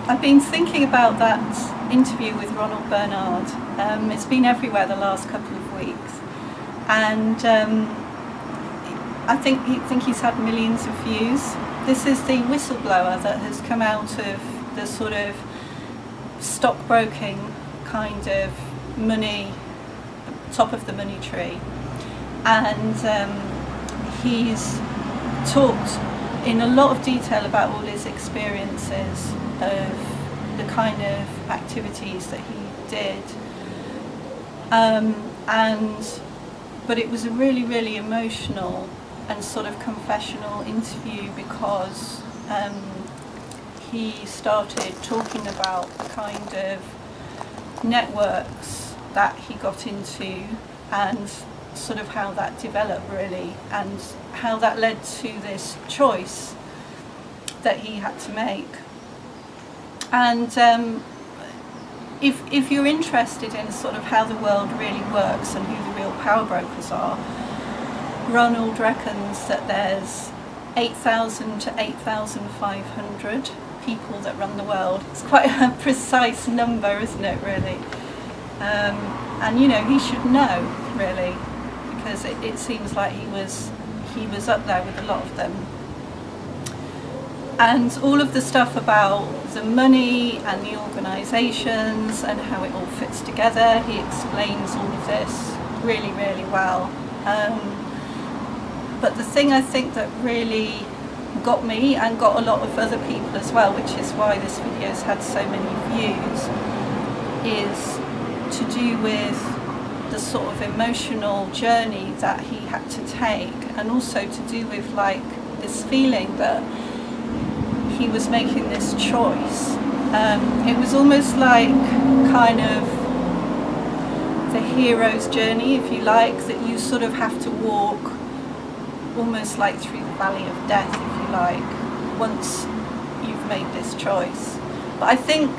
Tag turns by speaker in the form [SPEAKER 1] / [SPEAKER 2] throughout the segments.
[SPEAKER 1] I've been thinking about that interview with Ronald Bernard. It's been everywhere the last couple of weeks, and I think he's had millions of views. This is the whistleblower that has come out of the sort of stockbroking kind of money, top of the money tree, and he's talked in a lot of detail about all his experiences of the kind of activities that he did, but it was a really, really emotional and sort of confessional interview, because he started talking about the kind of networks that he got into and sort of how that developed really, and how that led to this choice that he had to make. And if you're interested in sort of how the world really works and who the real power brokers are, Ronald reckons that there's 8,000 to 8,500 people that run the world. It's quite a precise number, isn't it, really? And you know, he should know, really, because it seems like he was up there with a lot of them. And all of the stuff about the money and the organisations and how it all fits together, he explains all of this really, really well. But the thing I think that really got me, and got a lot of other people as well, which is why this video's had so many views, is to do with the sort of emotional journey that he had to take, and also to do with like this feeling that he was making this choice. It was almost like kind of the hero's journey, if you like, that you sort of have to walk almost like through the valley of death, if you like, once you've made this choice. But I think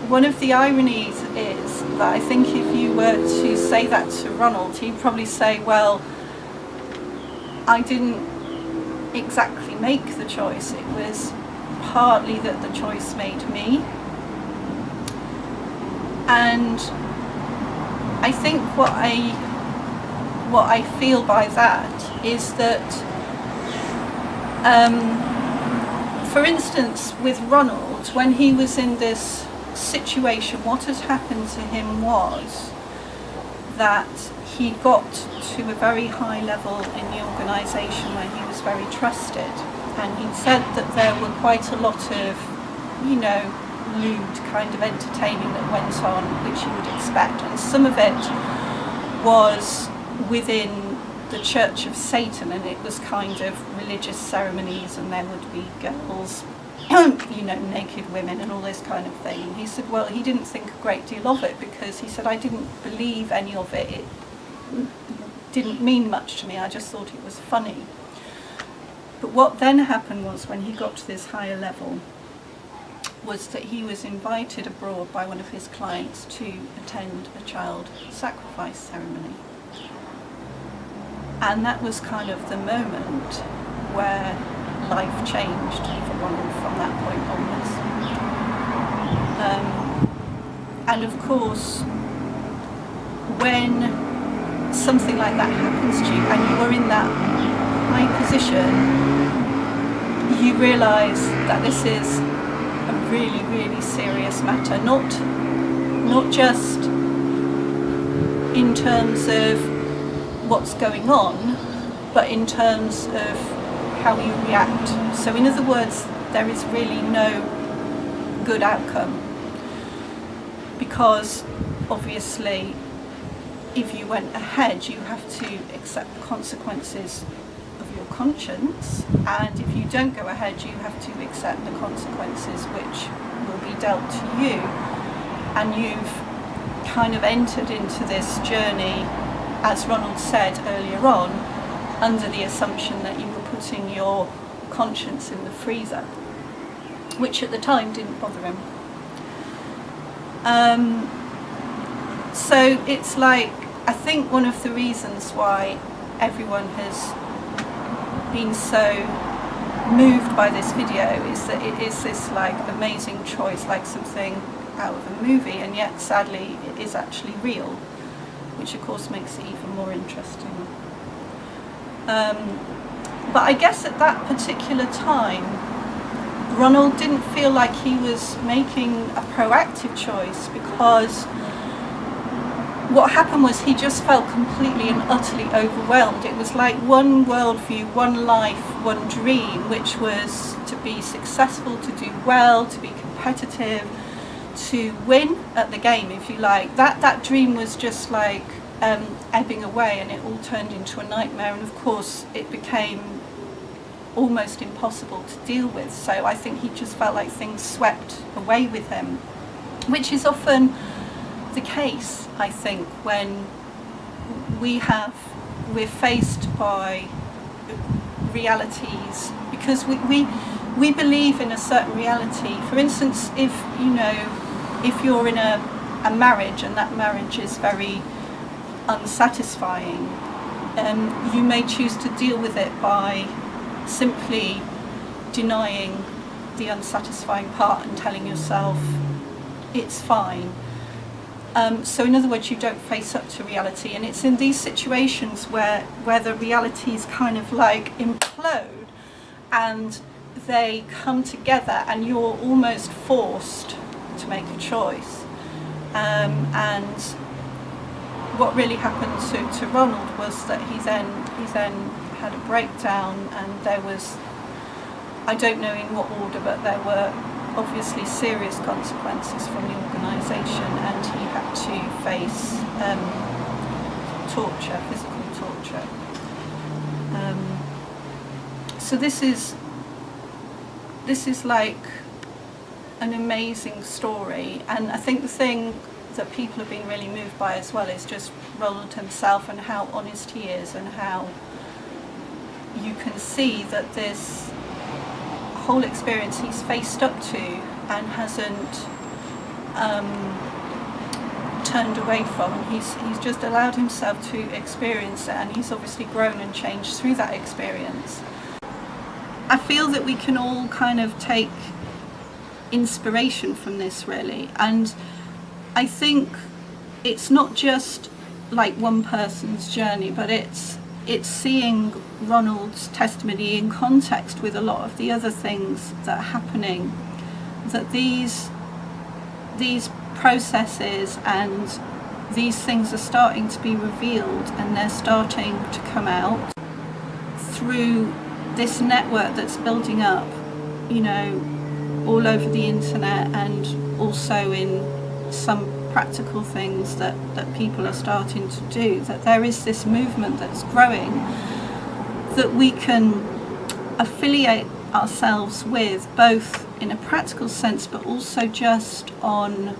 [SPEAKER 1] one of the ironies is that I think if you were to say that to Ronald, he'd probably say, well, I didn't exactly make the choice, it was partly that the choice made me. And I think what I feel by that is that, for instance, with Ronald, when he was in this situation, what had happened to him was that he got to a very high level in the organisation where he was very trusted, and he said that there were quite a lot of, you know, lewd kind of entertaining that went on, which you would expect, and some of it was within the Church of Satan, and it was kind of religious ceremonies, and there would be girls, you know, naked women and all this kind of thing. And he said, well, he didn't think a great deal of it, because he said, I didn't believe any of it. It didn't mean much to me. I just thought it was funny. But what then happened was, when he got to this higher level, was that he was invited abroad by one of his clients to attend a child sacrifice ceremony. And that was kind of the moment where life changed for Ronald from that point onwards. And of course, when something like that happens to you and you are in that high position, you realise that this is a really, really serious matter, not just in terms of what's going on, but in terms of how you react. So in other words, there is really no good outcome, because obviously if you went ahead, you have to accept the consequences of your conscience, and if you don't go ahead, you have to accept the consequences which will be dealt to you. And you've kind of entered into this journey, as Ronald said earlier on, under the assumption that you were putting your conscience in the freezer, which at the time didn't bother him. So it's like, I think one of the reasons why everyone has been so moved by this video is that it is this like amazing choice, like something out of a movie, and yet sadly it is actually real, which of course makes it even more interesting. But I guess at that particular time, Ronald didn't feel like he was making a proactive choice, because what happened was he just felt completely and utterly overwhelmed. It was like one worldview, one life, one dream, which was to be successful, to do well, to be competitive, to win at the game, if you like. That dream was just like ebbing away, and it all turned into a nightmare, and of course it became almost impossible to deal with. So I think he just felt like things swept away with him, which is often the case, I think, when we're faced by realities, because we believe in a certain reality. For instance, if you're in a marriage and that marriage is very unsatisfying, you may choose to deal with it by simply denying the unsatisfying part and telling yourself it's fine. So in other words, you don't face up to reality, and it's in these situations where the realities kind of like implode and they come together, and you're almost forced to make a choice. And what really happened to Ronald was that he then had a breakdown, and there was, I don't know in what order, but there were obviously serious consequences from the organisation, and he had to face torture, physical torture. So this is like an amazing story, and I think the thing that people have been really moved by as well is just Ronald himself, and how honest he is, and how you can see that this whole experience he's faced up to and hasn't turned away from. He's just allowed himself to experience it, and he's obviously grown and changed through that experience. I feel that we can all kind of take inspiration from this, really, and I think it's not just like one person's journey, but it's seeing Ronald's testimony in context with a lot of the other things that are happening, that these processes and these things are starting to be revealed, and they're starting to come out through this network that's building up, all over the internet, and also in some practical things that people are starting to do, that there is this movement that's growing that we can affiliate ourselves with, both in a practical sense but also just on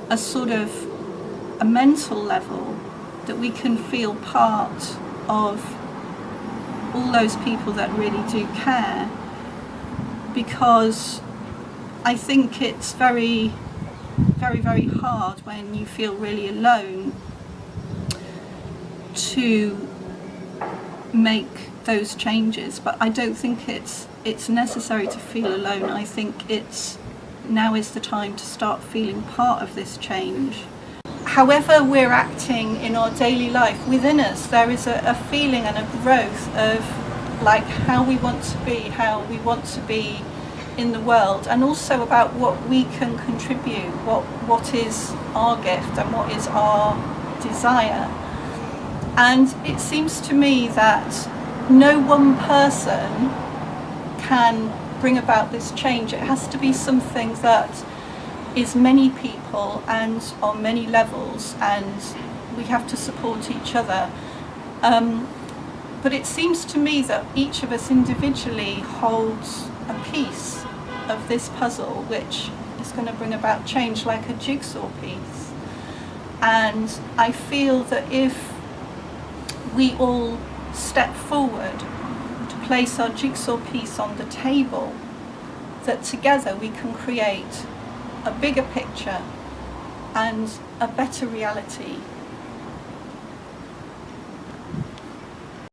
[SPEAKER 1] a sort of a mental level, that we can feel part of all those people that really do care. Because I think it's very, very, very hard when you feel really alone to make those changes, but I don't think it's necessary to feel alone. I think now is the time to start feeling part of this change. However we're acting in our daily life, within us there is a feeling and a growth of like how we want to be in the world, and also about what we can contribute, what is our gift and what is our desire. And it seems to me that no one person can bring about this change. It has to be something that is many people and on many levels, and we have to support each other. But it seems to me that each of us individually holds a piece of this puzzle which is going to bring about change, like a jigsaw piece. And I feel that if we all step forward to place our jigsaw piece on the table, that together we can create a bigger picture and a better reality